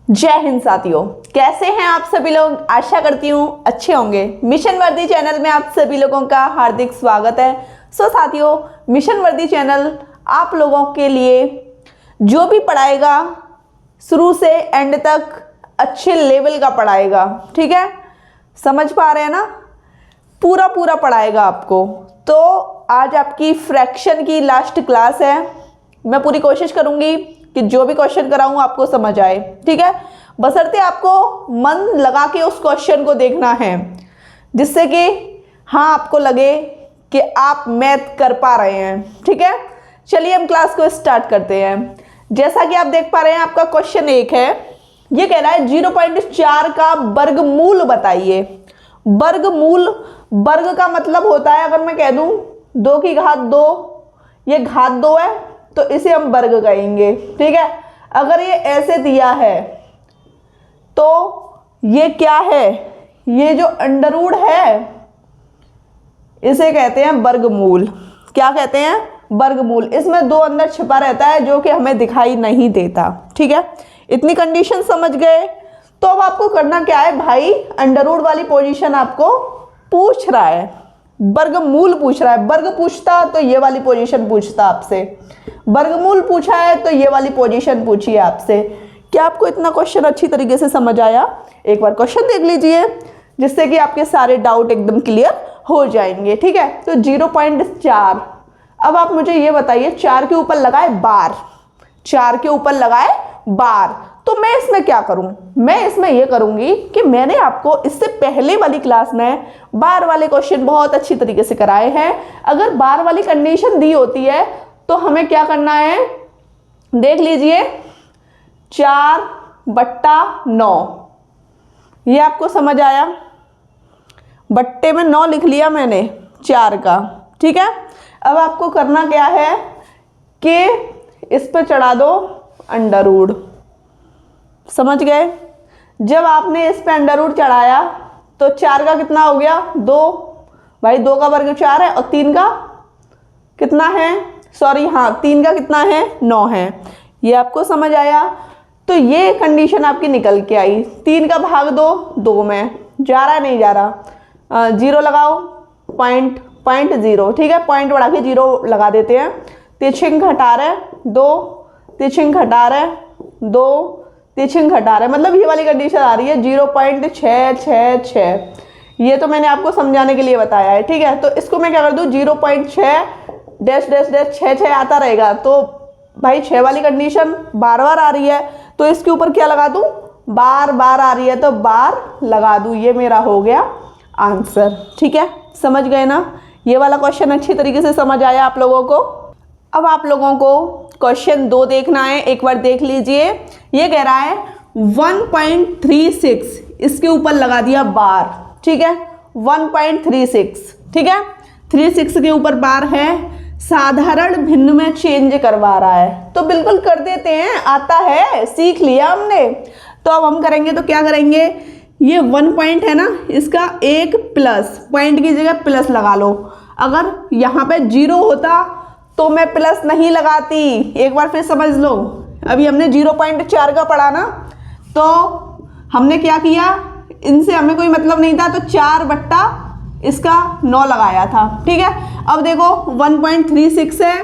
जय हिंद साथियों, कैसे हैं आप सभी लोग। आशा करती हूँ अच्छे होंगे। मिशन वर्दी चैनल में आप सभी लोगों का हार्दिक स्वागत है। साथियों, मिशन वर्दी चैनल आप लोगों के लिए जो भी पढ़ाएगा शुरू से एंड तक अच्छे लेवल का पढ़ाएगा। ठीक है, समझ पा रहे हैं ना, पूरा पढ़ाएगा आपको। तो आज आपकी फ्रैक्शन की लास्ट क्लास है। मैं पूरी कोशिश करूँगी कि जो भी क्वेश्चन कराऊं आपको समझ आए। ठीक है, बशर्ते आपको मन लगा के उस क्वेश्चन को देखना है, जिससे कि हाँ आपको लगे कि आप मैथ कर पा रहे हैं। ठीक है, चलिए हम क्लास को स्टार्ट करते हैं। जैसा कि आप देख पा रहे हैं, आपका क्वेश्चन 1 है। ये कह रहा है 0.4 का वर्गमूल बताइए। वर्गमूल, वर्ग का मतलब होता है, अगर मैं कह दूं 2 की घात 2, ये घात 2 है तो इसे हम वर्ग कहेंगे। ठीक है, अगर ये ऐसे दिया है तो ये क्या है, ये जो अंडरवुड है इसे कहते हैं वर्गमूल। क्या कहते हैं? वर्गमूल। इसमें 2 अंदर छिपा रहता है जो कि हमें दिखाई नहीं देता। ठीक है, इतनी कंडीशन समझ गए। तो अब आपको करना क्या है भाई, अंडरवुड वाली पोजीशन आपको पूछ रहा है, वर्गमूल पूछ रहा है। वर्ग पूछता तो ये वाली पोजीशन पूछता आपसे, वर्गमूल पूछा है तो ये वाली पोजीशन पूछी है आपसे। क्या आपको इतना क्वेश्चन अच्छी तरीके से समझ आया? एक बार क्वेश्चन देख लीजिए, जिससे कि आपके सारे डाउट एकदम क्लियर हो जाएंगे। ठीक है, तो 0.4। अब आप मुझे ये बताइए, 4 के ऊपर लगाए बार, 4 के ऊपर लगाए बार, तो मैं इसमें क्या करूं? मैं इसमें ये करूंगी कि मैंने आपको इससे पहले वाली क्लास में बार वाले क्वेश्चन बहुत अच्छी तरीके से कराए हैं। अगर बार वाली कंडीशन दी होती है तो हमें क्या करना है, देख लीजिए, 4/9। ये आपको समझ आया? बट्टे में 9 लिख लिया मैंने 4 का। ठीक है, अब आपको करना क्या है कि इस पर चढ़ा दो अंडरवुड। समझ गए? जब आपने इस पे अंडरवुड चढ़ाया तो 4 का कितना हो गया? 2। भाई 2 का वर्ग 4 है, और 3 का कितना है? सॉरी, हाँ, 3 का कितना है? 9 है। ये आपको समझ आया? तो ये कंडीशन आपकी निकल के आई। 3 का भाग 2 में जा रहा है, नहीं जा रहा, 0 लगाओ, पॉइंट 0। ठीक है, पॉइंट बढ़ा के 0 लगा देते हैं। तिरछिक घटा रहे 2, तिरछिक घटा रहे 2, तिरछिक घटा रहे, मतलब ये वाली कंडीशन आ रही है 0.666। ये तो मैंने आपको समझाने के लिए बताया है। ठीक है, तो इसको मैं क्या कर दूं, 0.6 डैश डैश डैश 6 आता रहेगा। तो भाई 6 वाली कंडीशन बार आ रही है, तो इसके ऊपर क्या लगा दूं, बार आ रही है तो बार लगा दूं। ये मेरा हो गया आंसर। ठीक है, समझ गए ना? ये वाला क्वेश्चन अच्छी तरीके से समझ आया आप लोगों को? अब आप लोगों को क्वेश्चन 2 देखना है, एक बार देख लीजिए। ये कह रहा है 1.36, इसके ऊपर लगा दिया बार। ठीक है, 1.36। ठीक है, 36 के ऊपर बार है, साधारण भिन्न में चेंज करवा रहा है, तो बिल्कुल कर देते हैं, आता है, सीख लिया हमने। तो अब हम करेंगे तो क्या करेंगे, ये 1 पॉइंट है ना, इसका एक प्लस, पॉइंट की जगह प्लस लगा लो। अगर यहाँ पे 0 होता तो मैं प्लस नहीं लगाती। एक बार फिर समझ लो, अभी हमने 0.4 का पढ़ा ना, तो हमने क्या किया, इनसे हमें कोई मतलब नहीं था, तो 4/9 लगाया था। ठीक है, अब देखो 1.36 है,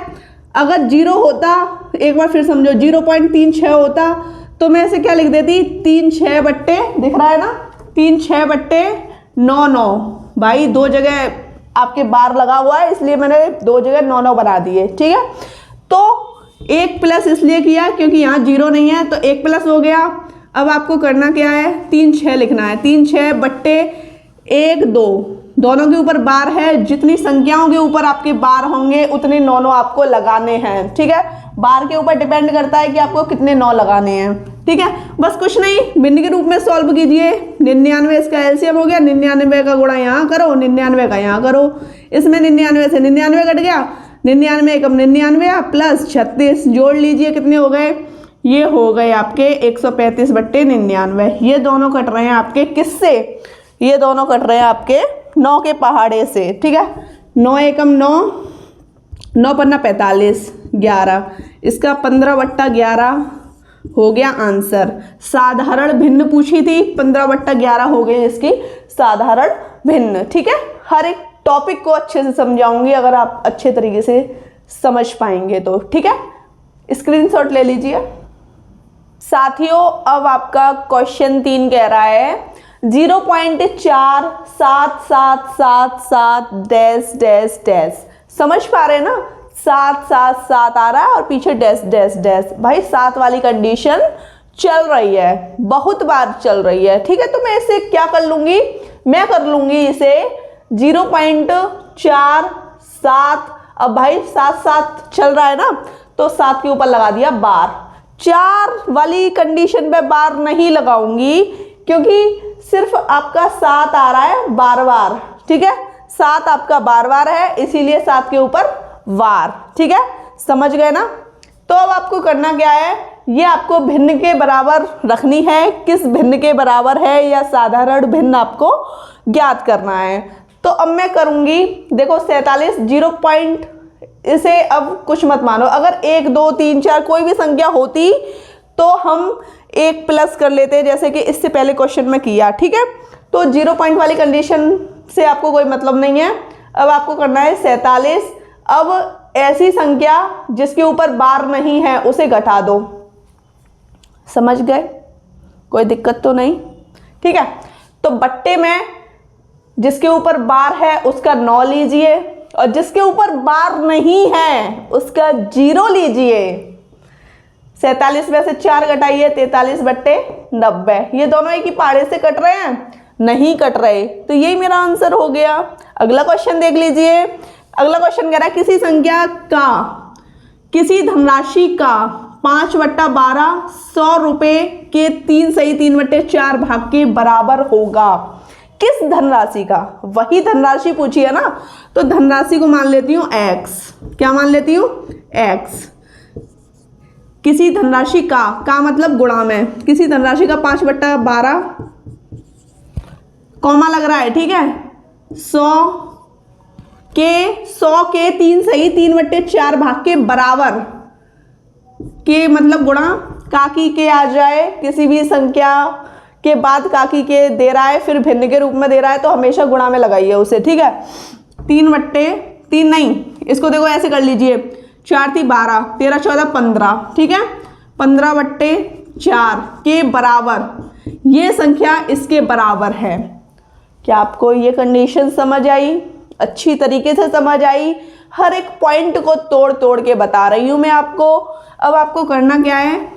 अगर 0 होता, एक बार फिर समझो, 0.36 होता तो मैं इसे क्या लिख देती, 3/6 बट्टे, दिख रहा है ना, 3/6/9। भाई 2 जगह आपके बार लगा हुआ है, इसलिए मैंने 2 जगह 9 बना दिए। ठीक है, तो एक प्लस इसलिए किया क्योंकि यहाँ 0 नहीं है, तो एक प्लस हो गया। अब आपको करना क्या है, 3/6 लिखना है, 3/6/1 2, दोनों के ऊपर बार है, जितनी संख्याओं के ऊपर आपके बार होंगे उतने 9 आपको लगाने हैं। ठीक है, बार के ऊपर डिपेंड करता है कि आपको कितने 9 लगाने हैं। ठीक है, बस कुछ नहीं, भिन्न के रूप में सॉल्व कीजिए। 99 इसका एलसीएम हो गया, 99 का गुणा यहाँ करो, 99 का यहाँ करो, इसमें 99 से 99 कट गया, 99 कम 99 प्लस 36 जोड़ लीजिए, कितने हो गए, ये हो गए आपके 135/99। ये दोनों कट रहे हैं आपके किससे, ये दोनों कट रहे हैं आपके 9 के पहाड़े से। ठीक है, 9 एकम 9, 9 पन्ना 45, 11, इसका 15/11 हो गया आंसर। साधारण भिन्न पूछी थी, 15/11 हो गए इसकी साधारण भिन्न। ठीक है, हर एक टॉपिक को अच्छे से समझाऊंगी अगर आप अच्छे तरीके से समझ पाएंगे तो। ठीक है, स्क्रीनशॉट ले लीजिए। साथियों अब आपका क्वेश्चन 3 कह रहा है 0.477777 डैश डैश डैश। समझ पा रहे हैं ना, 777 आ रहा है और पीछे डैश डैश डैश। भाई 7 वाली कंडीशन चल रही है, बहुत बार चल रही है। ठीक है, तो मैं इसे क्या कर लूंगी, मैं कर लूंगी इसे 0.47। अब भाई 7 चल रहा है ना, तो 7 के ऊपर लगा दिया बार। 4 वाली कंडीशन पे बार नहीं लगाऊंगी क्योंकि सिर्फ आपका 7 आ रहा है बार बार। ठीक है, 7 आपका बार बार है, इसीलिए 7 के ऊपर वार। ठीक है, समझ गए ना। तो अब आपको करना क्या है, ये आपको भिन्न के बराबर रखनी है। किस भिन्न के बराबर है या साधारण भिन्न आपको ज्ञात करना है। तो अब मैं करूंगी, देखो 47 0 पॉइंट, इसे अब कुछ मत मानो। अगर 1 2 3 4 कोई भी संख्या होती तो हम 1 प्लस कर लेते, जैसे कि इससे पहले क्वेश्चन में किया। ठीक है, तो 0 पॉइंट वाली कंडीशन से आपको कोई मतलब नहीं है। अब आपको करना है 47। अब ऐसी संख्या जिसके ऊपर बार नहीं है उसे घटा दो। समझ गए, कोई दिक्कत तो नहीं। ठीक है, तो बट्टे में जिसके ऊपर बार है उसका 9 लीजिए और जिसके ऊपर बार नहीं है उसका 0 लीजिए। 47 में से 4 घटाइए, 43/90। ये दोनों एक ही पाड़े से कट रहे हैं, नहीं कट रहे, तो यही मेरा आंसर हो गया। अगला क्वेश्चन देख लीजिए। अगला क्वेश्चन कह रहा है किसी संख्या का, किसी धनराशि का 5/12 100 रुपये के 3 सही 3/4 भाग के बराबर होगा। किस धनराशि का, वही धनराशि पूछी है ना, तो धनराशि को मान लेती हूँ x। क्या मान लेती हूँ, x। किसी धनराशि का मतलब गुणा में, किसी धनराशि का 5/12 कॉमा लग रहा है। ठीक है, 100 के 3 सही 3/4 भाग के बराबर के मतलब गुणा, काकी के आ जाए, किसी भी संख्या के बाद काकी के दे रहा है फिर भिन्न के रूप में दे रहा है तो हमेशा गुणा में लगाइए उसे। ठीक है, 3/3 नहीं, इसको देखो ऐसे कर लीजिए, 4 × 3 = 12, 13 × 14 = 15। ठीक है, 15/4 के बराबर, ये संख्या इसके बराबर है। क्या आपको ये कंडीशन समझ आई, अच्छी तरीके से समझ आई। हर एक पॉइंट को तोड़ तोड़ के बता रही हूँ मैं आपको। अब आपको करना क्या है,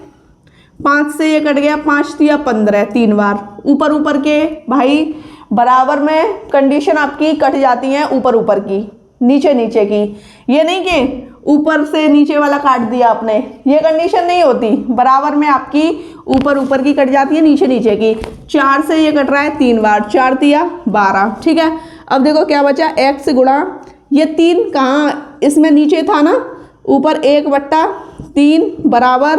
5 से ये कट गया, 5 × 3 = 15, 3 बार ऊपर ऊपर के। भाई बराबर में कंडीशन आपकी कट जाती है ऊपर ऊपर की, नीचे नीचे की। ये नहीं कि ऊपर से नीचे वाला काट दिया आपने, ये कंडीशन नहीं होती। बराबर में आपकी ऊपर ऊपर की कट जाती है, नीचे नीचे की। 4 से ये कट रहा है 3 बार, 4 × 3 = 12। ठीक है, अब देखो क्या बचा, x गुणा ये 3 कहाँ, इसमें नीचे था ना, ऊपर 1/3 बराबर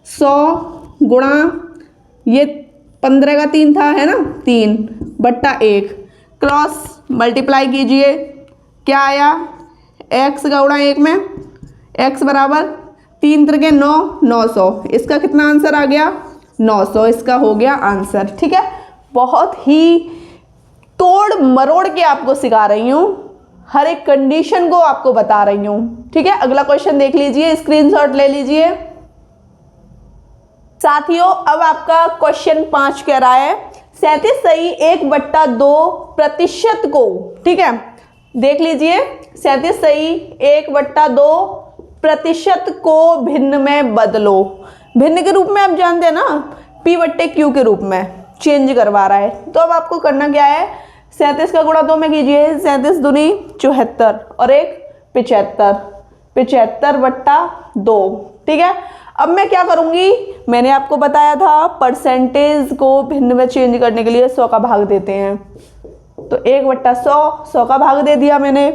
100 गुणा ये 15 का 3 था, है ना, 3/1 क्रॉस मल्टीप्लाई कीजिए। क्या आया, x का गुणा 1 में, x बराबर 3 × 3 = 9, 900। इसका कितना आंसर आ गया, 900। इसका हो गया आंसर। ठीक है, बहुत ही तोड़ मरोड़ के आपको सिखा रही हूँ, हर एक कंडीशन को आपको बता रही हूँ। ठीक है, अगला क्वेश्चन देख लीजिए, स्क्रीनशॉट ले लीजिए। साथियों अब आपका क्वेश्चन 5 कह रहा है 37 सही 1/2% को। ठीक है, देख लीजिए, 37 सही 1/2% को भिन्न में बदलो। भिन्न के रूप में आप जानते हैं ना, p/q के रूप में चेंज करवा रहा है। तो अब आपको करना क्या है, 37 का गुणा 2 में कीजिए, 37 दूनी 74 और 1 75, 75/2। ठीक है, अब मैं क्या करूंगी, मैंने आपको बताया था परसेंटेज को भिन्न में चेंज करने के लिए 100 का भाग देते हैं। तो 1/100, 100 का भाग दे दिया मैंने।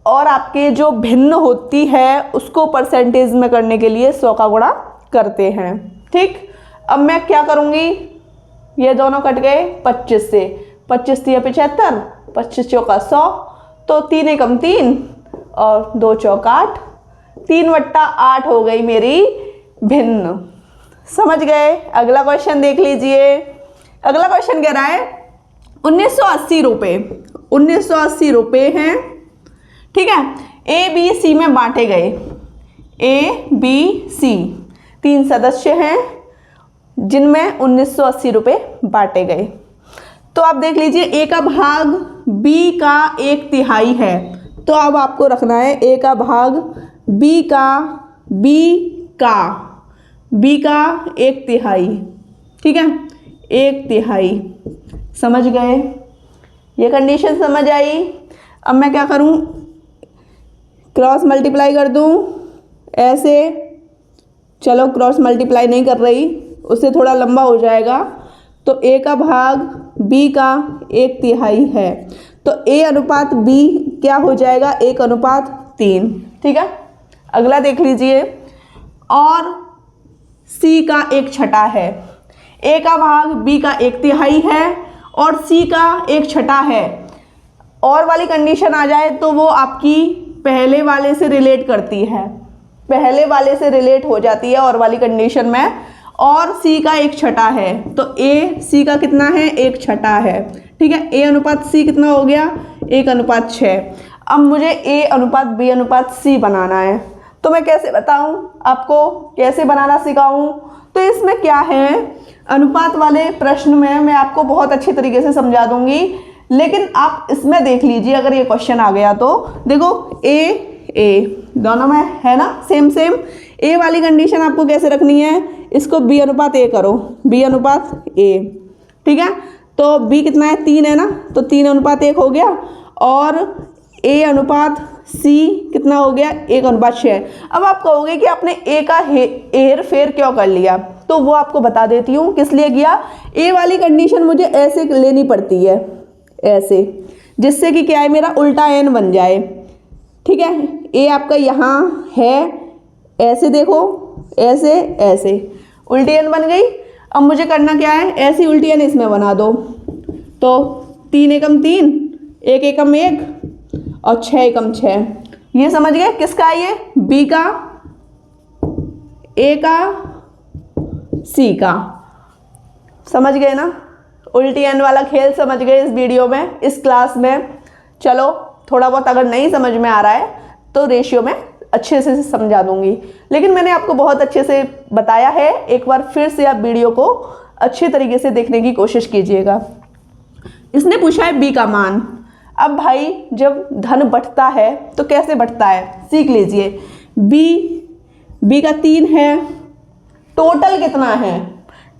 और आपके जो भिन्न होती है उसको परसेंटेज में करने के लिए 100 का गुणा करते हैं। ठीक, अब मैं क्या करूंगी, ये दोनों कट गए 25 से, 25 × 3 = 75, 25 × 4 = 100, तो 3 × 1 = 3 और 2 × 4 = 8, 3/8 हो गई मेरी भिन्न। समझ गए। अगला क्वेश्चन देख लीजिए। अगला क्वेश्चन कह रहा है 1980 रुपये, 1980 रुपये हैं, ठीक है। ए बी सी में बांटे गए, ए बी सी 3 सदस्य हैं जिनमें 1980 रुपये बांटे गए। तो आप देख लीजिए ए का भाग बी का 1/3 है, तो अब आपको रखना है ए का भाग बी का 1/3, ठीक है, 1/3। समझ गए, ये कंडीशन समझ आई। अब मैं क्या करूं, क्रॉस मल्टीप्लाई कर दूं ऐसे। चलो क्रॉस मल्टीप्लाई नहीं कर रही, उससे थोड़ा लंबा हो जाएगा। तो ए का भाग बी का 1/3 है, तो ए अनुपात बी क्या हो जाएगा, 1/3, ठीक है। अगला देख लीजिए। और सी का 1/6 है, ए का भाग बी का 1/3 है और सी का 1/6 है। और वाली कंडीशन आ जाए तो वो आपकी पहले वाले से रिलेट करती है, पहले वाले से रिलेट हो जाती है और वाली कंडीशन में। और सी का 1/6 है, तो ए सी का कितना है, 1/6 है, ठीक है। ए अनुपात सी कितना हो गया, 1/6। अब मुझे ए अनुपात बी अनुपात सी बनाना है, तो मैं कैसे बताऊं, आपको कैसे बनाना सिखाऊं। तो इसमें क्या है, अनुपात वाले प्रश्न में मैं आपको बहुत अच्छे तरीके से समझा दूंगी, लेकिन आप इसमें देख लीजिए। अगर ये क्वेश्चन आ गया तो देखो ए दोनों में है ना, सेम सेम। ए वाली कंडीशन आपको कैसे रखनी है, इसको बी अनुपात ए करो, बी अनुपात ए, ठीक है। तो बी कितना है, 3 है ना, तो 3:1 हो गया। और ए अनुपात सी कितना हो गया, 1/6। अब आप कहोगे कि आपने ए का हेर फेर क्यों कर लिया, तो वो आपको बता देती हूँ किस लिए किया। ए वाली कंडीशन मुझे ऐसे लेनी पड़ती है, ऐसे, जिससे कि क्या है, मेरा उल्टा एन बन जाए, ठीक है। ए आपका यहाँ है, ऐसे देखो, ऐसे ऐसे उल्टी एन बन गई। अब मुझे करना क्या है, ऐसी उल्टी एन इसमें बना दो। तो 3 एकम 3, 1 एकम 1 और 6 एकम 6। ये समझ गए किसका है, ये बी का, ए का, सी का। समझ गए ना, उल्टी एन वाला खेल समझ गए इस वीडियो में, इस क्लास में। चलो थोड़ा बहुत अगर नहीं समझ में आ रहा है तो रेशियो में अच्छे से समझा दूंगी, लेकिन मैंने आपको बहुत अच्छे से बताया है। एक बार फिर से आप वीडियो को अच्छे तरीके से देखने की कोशिश कीजिएगा। इसने पूछा है बी का मान। अब भाई जब धन बढ़ता है तो कैसे बढ़ता है, सीख लीजिए। बी का 3 है, टोटल कितना है,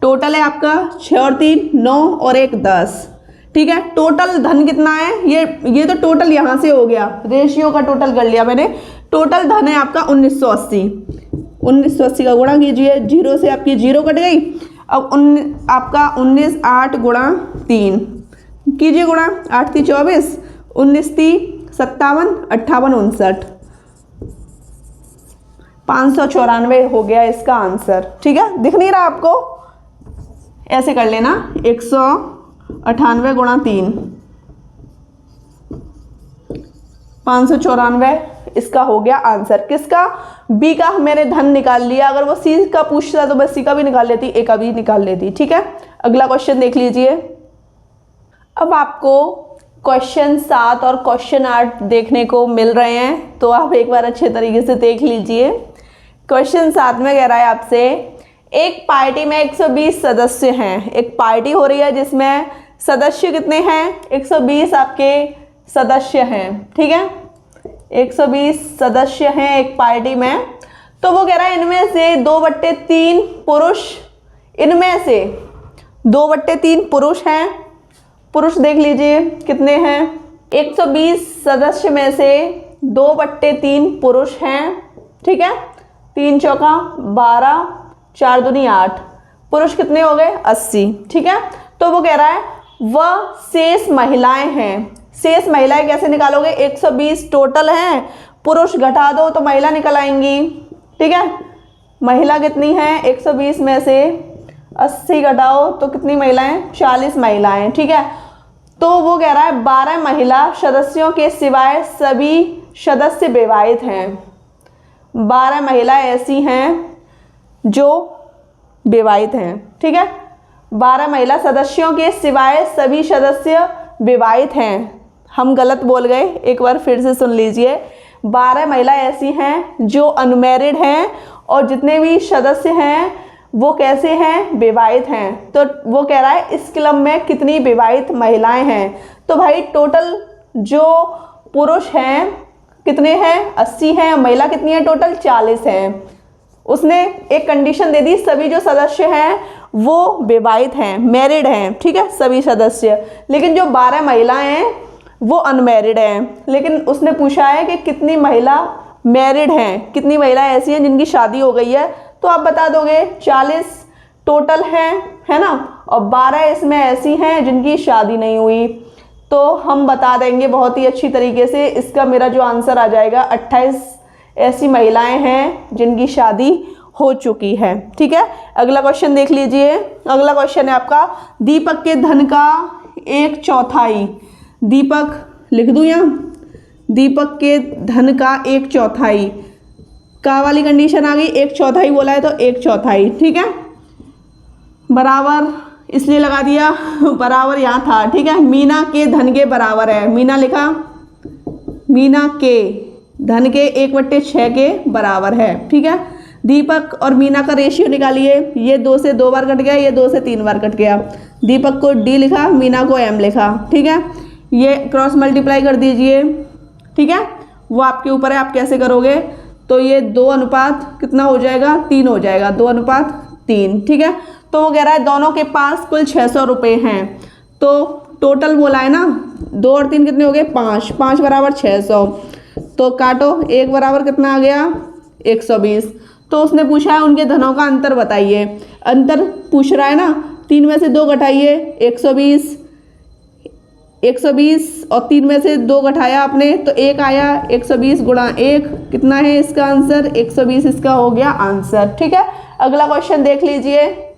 टोटल है आपका 6 और 3 9 और 1 10, ठीक है। टोटल धन कितना है, ये तो टोटल यहाँ से हो गया, रेशियो का टोटल कर लिया मैंने। टोटल धन है आपका 1980, 1980 का गुणा कीजिए, 0 से आपकी 0 कट गई। अब आपका 19 8 गुणा 3 कीजिए गुणा, 8 3 24, 19 3 57 58 59, 594 हो गया इसका आंसर, ठीक है। दिख नहीं रहा आपको, ऐसे कर लेना, 198 गुणा 3, 594 इसका हो गया आंसर। किसका, बी का मैंने धन निकाल लिया। अगर वो सी का पूछता तो मैं सी का भी निकाल लेती, ए का भी निकाल लेती, ठीक है। अगला क्वेश्चन देख लीजिए। अब आपको क्वेश्चन 7 और क्वेश्चन 8 देखने को मिल रहे हैं, तो आप एक बार अच्छे तरीके से देख लीजिए। क्वेश्चन 7 में कह रहा है आपसे, एक पार्टी में 120 सदस्य हैं। एक पार्टी हो रही है जिसमें सदस्य कितने हैं, 120 आपके सदस्य हैं, ठीक है। 120 सदस्य हैं एक पार्टी में। तो वो कह रहा है इनमें से 2/3 पुरुष, इनमें से 2/3 पुरुष हैं। पुरुष देख लीजिए कितने हैं, 120 सदस्य में से 2/3 पुरुष हैं, ठीक है। 3 चौका 12, 4 दूनी 8, पुरुष कितने हो गए 80, ठीक है। तो वो कह रहा है वह शेष महिलाएं हैं। शेष महिलाएं कैसे निकालोगे, 120 टोटल हैं, पुरुष घटा दो तो महिला निकल आएंगी, ठीक है। महिला कितनी है, 120 में से 80 घटाओ तो कितनी महिलाएं, 40 महिलाएं, ठीक है। तो वो कह रहा है 12 महिला सदस्यों के सिवाय सभी सदस्य विवाहित हैं। 12 महिला ऐसी हैं जो विवाहित हैं। ठीक है, 12 महिला सदस्यों के सिवाय सभी सदस्य विवाहित हैं। हम गलत बोल गए, एक बार फिर से सुन लीजिए। 12 महिला ऐसी हैं जो अनमैरिड हैं और जितने भी सदस्य हैं वो कैसे हैं, विवाहित हैं। तो वो कह रहा है इस क्लब में कितनी विवाहित महिलाएं हैं। तो भाई टोटल जो पुरुष हैं कितने हैं, 80 हैं। महिला कितनी है, टोटल 40 हैं। उसने एक कंडीशन दे दी, सभी जो सदस्य हैं वो विवाहित हैं, मैरिड हैं। ठीक है, सभी सदस्य। लेकिन जो 12 महिलाएं हैं वो अनमैरिड हैं। लेकिन उसने पूछा है कि कितनी महिला मैरिड हैं, कितनी महिला ऐसी हैं जिनकी शादी हो गई है। तो आप बता दोगे 40 टोटल हैं, है ना, और 12 इसमें ऐसी हैं जिनकी शादी नहीं हुई। तो हम बता देंगे बहुत ही अच्छी तरीके से। इसका मेरा जो आंसर आ जाएगा 28 ऐसी महिलाएं हैं जिनकी शादी हो चुकी है। ठीक है, अगला क्वेश्चन देख लीजिए। अगला क्वेश्चन है आपका, दीपक के धन का 1/4। दीपक लिख दूं यहाँ, दीपक के धन का 1/4 का वाली कंडीशन आ गई। 1/4 बोला है तो 1/4। ठीक है, बराबर इसलिए लगा दिया, बराबर यहाँ था। ठीक है, मीना के धन के बराबर है। मीना लिखा, मीना के धन के 1/6 के बराबर है। ठीक है, दीपक और मीना का रेशियो निकालिए। ये 2 से 2 बार कट गया, ये 2 से 3 बार कट गया। दीपक को D लिखा, मीना को M लिखा। ठीक है, ये क्रॉस मल्टीप्लाई कर दीजिए। ठीक है, वो आपके ऊपर है, आप कैसे करोगे। तो ये 2 अनुपात कितना हो जाएगा, 3 हो जाएगा, 2/3। ठीक है, तो वो कह रहा है दोनों के पास कुल 600 रुपये हैं। तो टोटल बोला है ना, 2 और 3 कितने हो गए, 5, 5 बराबर 600। तो काटो, 1 बराबर कितना आ गया, 120। तो उसने पूछा है उनके धनों का अंतर बताइए। अंतर पूछ रहा है ना, 3 में से 2 घटाइए, 120 और 3 में से 2 घटाया आपने तो 1 आया। 120 गुणा 1 कितना है इसका आंसर, 120 इसका हो गया आंसर। ठीक है, अगला क्वेश्चन देख लीजिए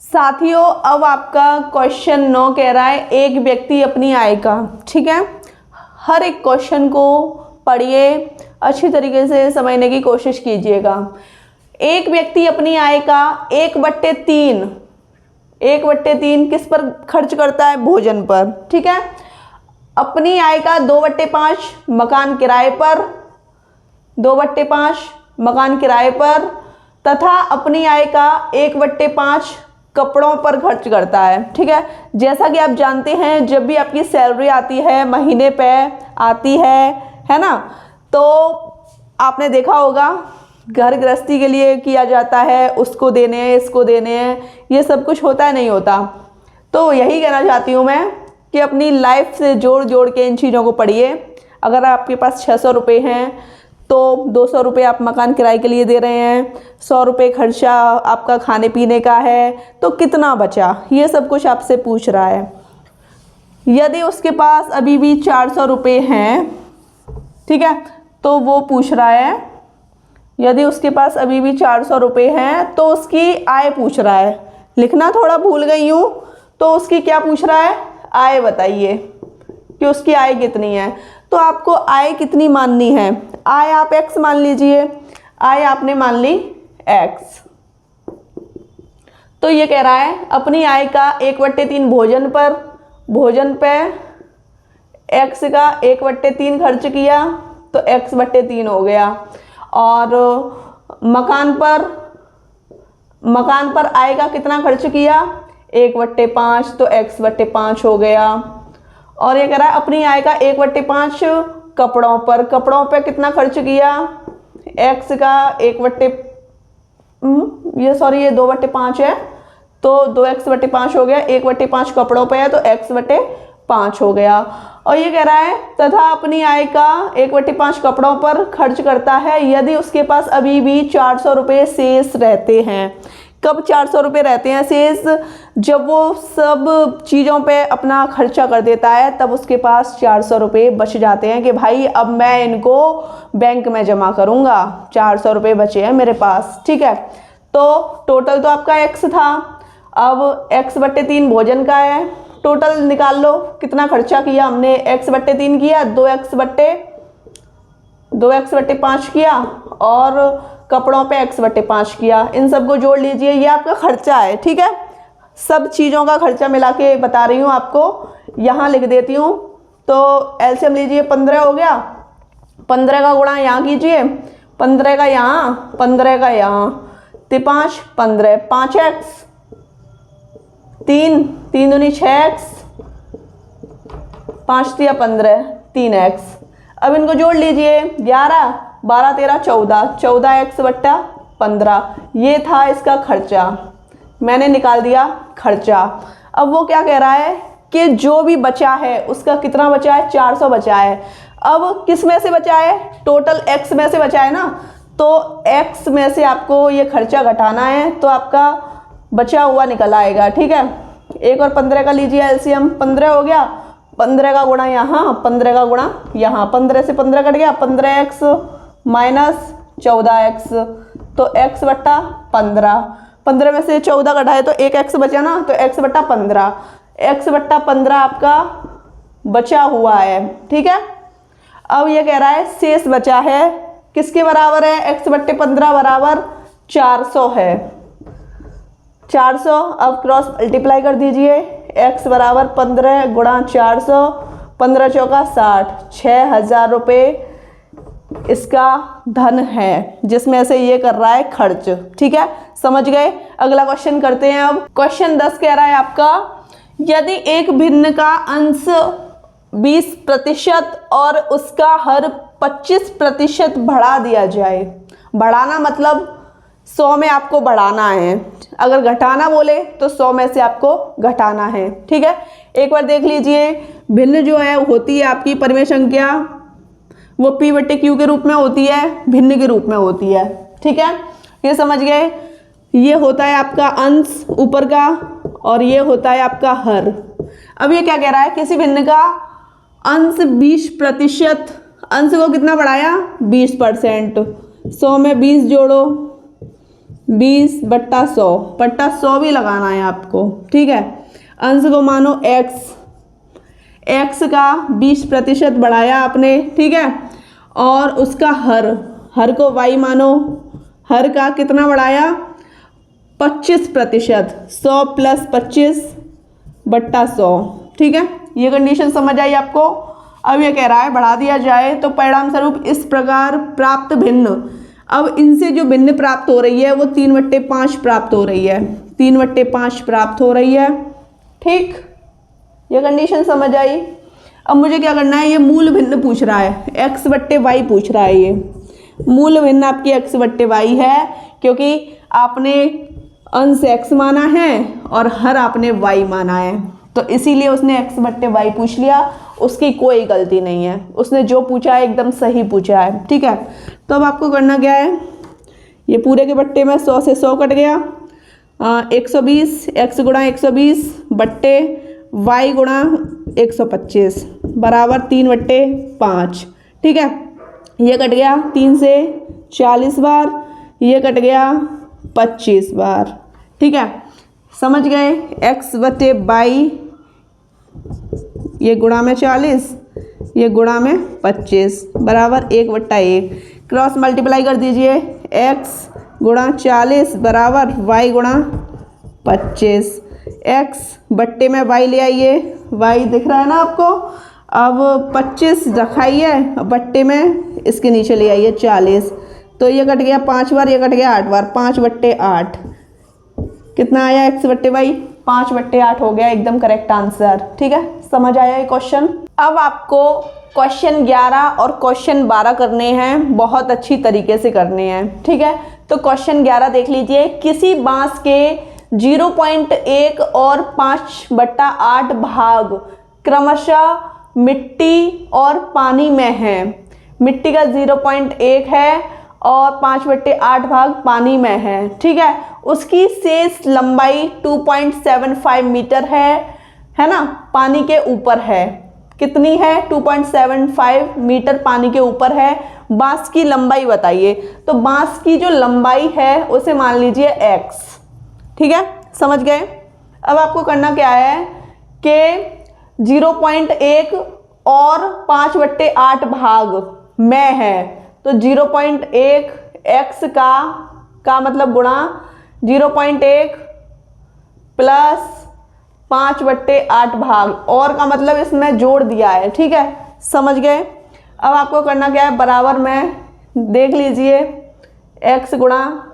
साथियों। अब आपका क्वेश्चन 9 कह रहा है एक व्यक्ति अपनी आय का। ठीक है, हर एक क्वेश्चन को पढ़िए, अच्छी तरीके से समझने की कोशिश कीजिएगा। एक व्यक्ति अपनी आय का 1/3 किस पर खर्च करता है, भोजन पर। ठीक है, अपनी आय का 2/5 मकान किराए पर, 2/5 मकान किराए पर, तथा अपनी आय का 1/5 कपड़ों पर खर्च करता है। ठीक है, जैसा कि आप जानते हैं जब भी आपकी सैलरी आती है, महीने पे आती है ना, तो आपने देखा होगा घर गृहस्थी के लिए किया जाता है, उसको देने हैं, इसको देने हैं, ये सब कुछ होता है, नहीं होता। तो यही कहना चाहती हूँ मैं कि अपनी लाइफ से जोड़ के इन चीज़ों को पढ़िए। अगर आपके पास 600 रुपये हैं तो 200 रुपये आप मकान किराए के लिए दे रहे हैं, 100 रुपये खर्चा आपका खाने पीने का है, तो कितना बचा, ये सब कुछ आपसे पूछ रहा है। यदि उसके पास अभी भी 400 रुपये हैं, ठीक है, तो वो पूछ रहा है, यदि उसके पास अभी भी 400 रुपये हैं तो उसकी आय पूछ रहा है। लिखना थोड़ा भूल गई हूँ, तो उसकी क्या पूछ रहा है, आय बताइए कि उसकी आय कितनी है। तो आपको आय कितनी माननी है, आय आप x मान लीजिए, आय आपने मान ली x। तो ये कह रहा है अपनी आय का 1/3 भोजन पे x का 1/3 खर्च किया तो x/3 हो गया। और मकान पर आय का कितना खर्च किया, 1/5 तो x/5 हो गया। और ये कह रहा है अपनी आय का 1/5 कपड़ों पे कितना खर्च किया, x का ये 2/5 है तो 2x/5 हो गया, 1/5 कपड़ों पे है तो x/5 हो गया। और ये कह रहा है तथा अपनी आय का 1/5 कपड़ों पर खर्च करता है यदि उसके पास अभी भी 400 रुपये शेष रहते हैं। कब 400 रुपये रहते हैं शेष, जब वो सब चीज़ों पे अपना खर्चा कर देता है तब उसके पास 400 रुपये बच जाते हैं कि भाई अब मैं इनको बैंक में जमा करूँगा, 400 रुपये बचे हैं मेरे पास। ठीक है, तो टोटल तो आपका x था, अब x/3 भोजन का है, टोटल निकाल लो कितना खर्चा किया हमने, x/3 किया, 2x/5 किया और कपड़ों पे x/5 किया, इन सबको जोड़ लीजिए, ये आपका खर्चा है। ठीक है, सब चीज़ों का खर्चा मिला के बता रही हूँ आपको, यहाँ लिख देती हूँ। तो एलसीएम लीजिए, 15 हो गया, 15 का गुणा यहाँ कीजिए, 15 का यहाँ, 15 का यहाँ, 5 15, 5x, 3 3 दूनी 6x, 5 तिया 15, 3x। अब इनको जोड़ लीजिए, 11 12 13 14, 14x/15, ये था इसका खर्चा, मैंने निकाल दिया खर्चा। अब वो क्या कह रहा है कि जो भी बचा है उसका कितना बचा है, 400 बचा है। अब किस में से बचा है, टोटल x में से बचा है ना, तो x में से आपको ये खर्चा घटाना है, तो आपका बचा हुआ निकल आएगा। ठीक है, 1 और 15 का लीजिए एलसीएम, 15 हो गया, 15 का गुणा यहाँ, 15 का गुणा यहाँ, 15 से 15 कट गया, 15x माइनस 14x, तो x/15, 15 में से 14 घटाए तो 1x बचा ना, तो x/15, x/15 आपका बचा हुआ है। ठीक है, अब ये कह रहा है शेष बचा है, किसके बराबर है, x/15 बराबर 400 है, 400। अब क्रॉस मल्टीप्लाई कर दीजिए, x बराबर 15 गुणा 400, 15 चौका 60, 6000 रुपये इसका धन है, जिसमें से ये कर रहा है खर्च। ठीक है, समझ गए। अगला क्वेश्चन करते हैं। अब क्वेश्चन 10 कह रहा है आपका, यदि एक भिन्न का अंश 20% और उसका हर 25% बढ़ा दिया जाए, बढ़ाना मतलब 100 में आपको बढ़ाना है, अगर घटाना बोले तो 100 में से आपको घटाना है। ठीक है, एक बार देख लीजिए, भिन्न जो है होती है आपकी परिमेय संख्या, वो p/q के रूप में होती है, भिन्न के रूप में होती है। ठीक है, ये समझ गए। ये होता है आपका अंश ऊपर का, और ये होता है आपका हर। अब ये क्या कह रहा है, किसी भिन्न का अंश 20%, अंश को कितना बढ़ाया, 20%, 100 में 20 जोड़ो, 20/100, बट्टा 100 भी लगाना है आपको। ठीक है, अंश को मानो x का 20% बढ़ाया आपने। ठीक है, और उसका हर को y मानो, हर का कितना बढ़ाया, 25%, 100 + 25/100। ठीक है, ये कंडीशन समझ आई आपको। अब ये कह रहा है बढ़ा दिया जाए तो परिणाम स्वरूप इस प्रकार प्राप्त भिन्न, अब इनसे जो भिन्न प्राप्त हो रही है वो 3/5 प्राप्त हो रही है, 3/5 प्राप्त हो रही है। ठीक, ये कंडीशन समझ आई। अब मुझे क्या करना है, ये मूल भिन्न पूछ रहा है, x/y पूछ रहा है। ये मूल भिन्न आपकी x/y है, क्योंकि आपने अंश x माना है और हर आपने y माना है, तो इसीलिए उसने x/y पूछ लिया। उसकी कोई गलती नहीं है, उसने जो पूछा है एकदम सही पूछा है। ठीक है, तो अब आपको करना क्या है, ये पूरे के बट्टे में 100 से 100 कट गया, 120, x गुणा 120 बट्टे y गुणा 125 बराबर 3/5। ठीक है, ये कट गया 3 से 40 बार, ये कट गया 25 बार। ठीक है, समझ गए। x/y, ये गुणा में 40, ये गुणा में 25 बराबर 1/1। क्रॉस मल्टीप्लाई कर दीजिए, x गुणा 40 बराबर y गुणा 25। x बट्टे में y ले आइए, y दिख रहा है ना आपको। अब 25 रखाइए, बट्टे में इसके नीचे ले आइए 40, तो ये कट गया 5 बार, ये कट गया 8 बार, 5/8 कितना आया, x/y 5/8 हो गया, एकदम करेक्ट आंसर। ठीक है, समझ आया ये क्वेश्चन। अब आपको क्वेश्चन 11 और क्वेश्चन 12 करने हैं, बहुत अच्छी तरीके से करने हैं। ठीक है, तो क्वेश्चन 11 देख लीजिए, किसी बांस के 0.1 और 5/8 भाग क्रमशः मिट्टी और पानी में है। मिट्टी का 0.1 है और 5/8 भाग पानी में है। ठीक है, उसकी शेष लंबाई 2.75 मीटर है ना, पानी के ऊपर है। कितनी है, 2.75 मीटर पानी के ऊपर है। बांस की लंबाई बताइए, तो बांस की जो लंबाई है उसे मान लीजिए x। ठीक है, समझ गए। अब आपको करना क्या है कि 0.1 और 5/8 भाग में है, तो 0.1 एक्स का मतलब गुणा 0.1 प्लस 5/8 भाग, और का मतलब इसमें जोड़ दिया है। ठीक है, समझ गए। अब आपको करना क्या है, बराबर में देख लीजिए, x गुणा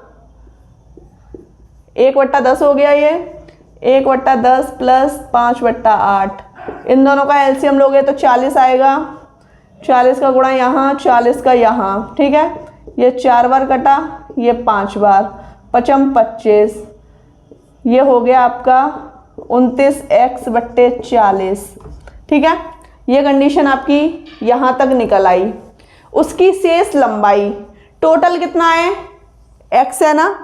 1/10 हो गया, ये 1/10 प्लस 5/8, इन दोनों का एलसीएम लोगे तो 40 आएगा। 40 का गुणा यहाँ, 40 का यहाँ। ठीक है, ये 4 बार कटा, ये 5 बार, 5 25, ये हो गया आपका 29x/40। ठीक है, ये कंडीशन आपकी यहाँ तक निकल आई। उसकी शेष लंबाई टोटल कितना है, x है ना,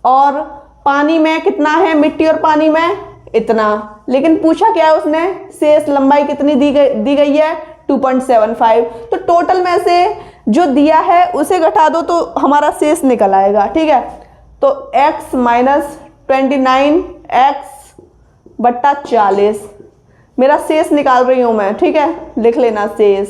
और पानी में कितना है, मिट्टी और पानी में इतना, लेकिन पूछा क्या है उसने, शेष लंबाई कितनी दी गई है 2.75। तो टोटल में से जो दिया है उसे घटा दो तो हमारा शेष निकल आएगा। ठीक है, तो x माइनस 29x/40 मेरा शेष निकाल रही हूँ मैं। ठीक है, लिख लेना शेष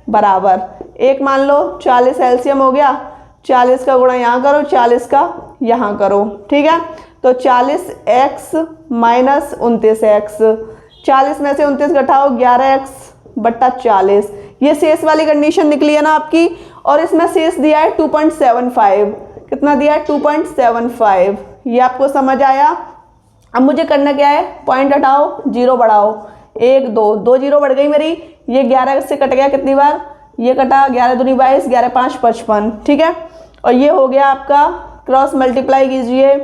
बराबर 1 मान लो, 40 एलसीएम हो गया, 40 का गुणा यहाँ करो, 40 का यहाँ करो। ठीक है, तो 40x माइनस 29x, 40 में से 29 घटाओ, 11x/40, ये शेष वाली कंडीशन निकली है ना आपकी। और इसमें शेष दिया है 2.75, कितना दिया है 2.75, ये आपको समझ आया। अब मुझे करना क्या है, पॉइंट हटाओ, जीरो बढ़ाओ, 1 2 2 जीरो बढ़ गई मेरी, ये 11 से कट गया, कितनी बार ये कटा, 11 दूनी 22, 11 5 55। ठीक है, और ये हो गया आपका, क्रॉस मल्टीप्लाई कीजिए,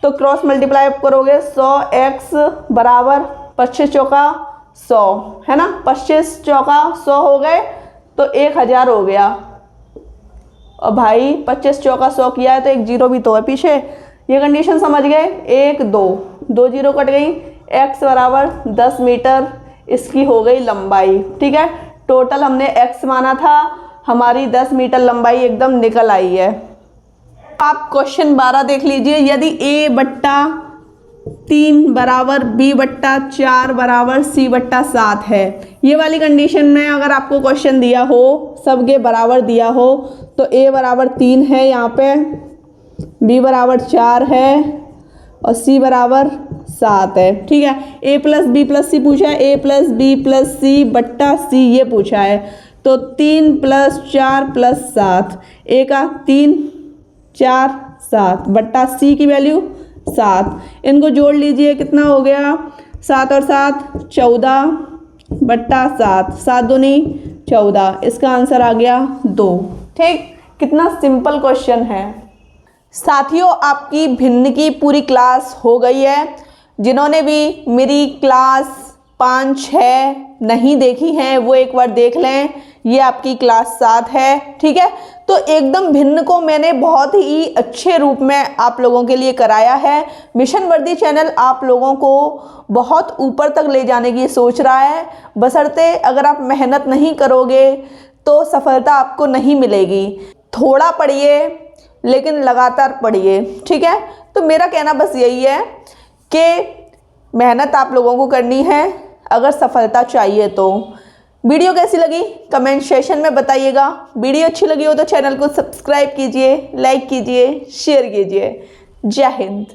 तो क्रॉस मल्टीप्लाई करोगे 100x बराबर 25 चौका 100, है ना, 25 चौका 100 हो गए तो 1000 हो गया। और भाई 25 चौका 100 किया है तो एक जीरो भी तो है पीछे, ये कंडीशन समझ गए। 1 2 2 जीरो कट गई, x बराबर 10 मीटर इसकी हो गई लंबाई। ठीक है, टोटल हमने x माना था, हमारी 10 मीटर लंबाई एकदम निकल आई है। आप क्वेश्चन 12 देख लीजिए, यदि a/3 बराबर b/4 बराबर c/7 है, ये वाली कंडीशन में अगर आपको क्वेश्चन दिया हो, सबके बराबर दिया हो, तो a बराबर 3 है यहाँ पे, b बराबर 4 है और c बराबर 7 है। ठीक है, a प्लस बी प्लस सी पूछा है, a plus B plus c/c ये पूछा है, तो 3 + 4 + 7, a का 3 4 7 बट्टा c की वैल्यू 7, इनको जोड़ लीजिए, कितना हो गया, 7 और 7 14/7, 7 दूनी 14, इसका आंसर आ गया 2। ठीक, कितना सिंपल क्वेश्चन है। साथियों, आपकी भिन्न की पूरी क्लास हो गई है। जिन्होंने भी मेरी क्लास 5-6 नहीं देखी हैं वो एक बार देख लें, ये आपकी क्लास 7 है। ठीक है, तो एकदम भिन्न को मैंने बहुत ही अच्छे रूप में आप लोगों के लिए कराया है। मिशन वर्दी चैनल आप लोगों को बहुत ऊपर तक ले जाने की सोच रहा है, बशर्ते अगर आप मेहनत नहीं करोगे तो सफलता आपको नहीं मिलेगी। थोड़ा पढ़िए लेकिन लगातार पढ़िए। ठीक है, तो मेरा कहना बस यही है कि मेहनत आप लोगों को करनी है अगर सफलता चाहिए तो। वीडियो कैसी लगी कमेंट सेशन में बताइएगा। वीडियो अच्छी लगी हो तो चैनल को सब्सक्राइब कीजिए, लाइक कीजिए, शेयर कीजिए। जय हिंद।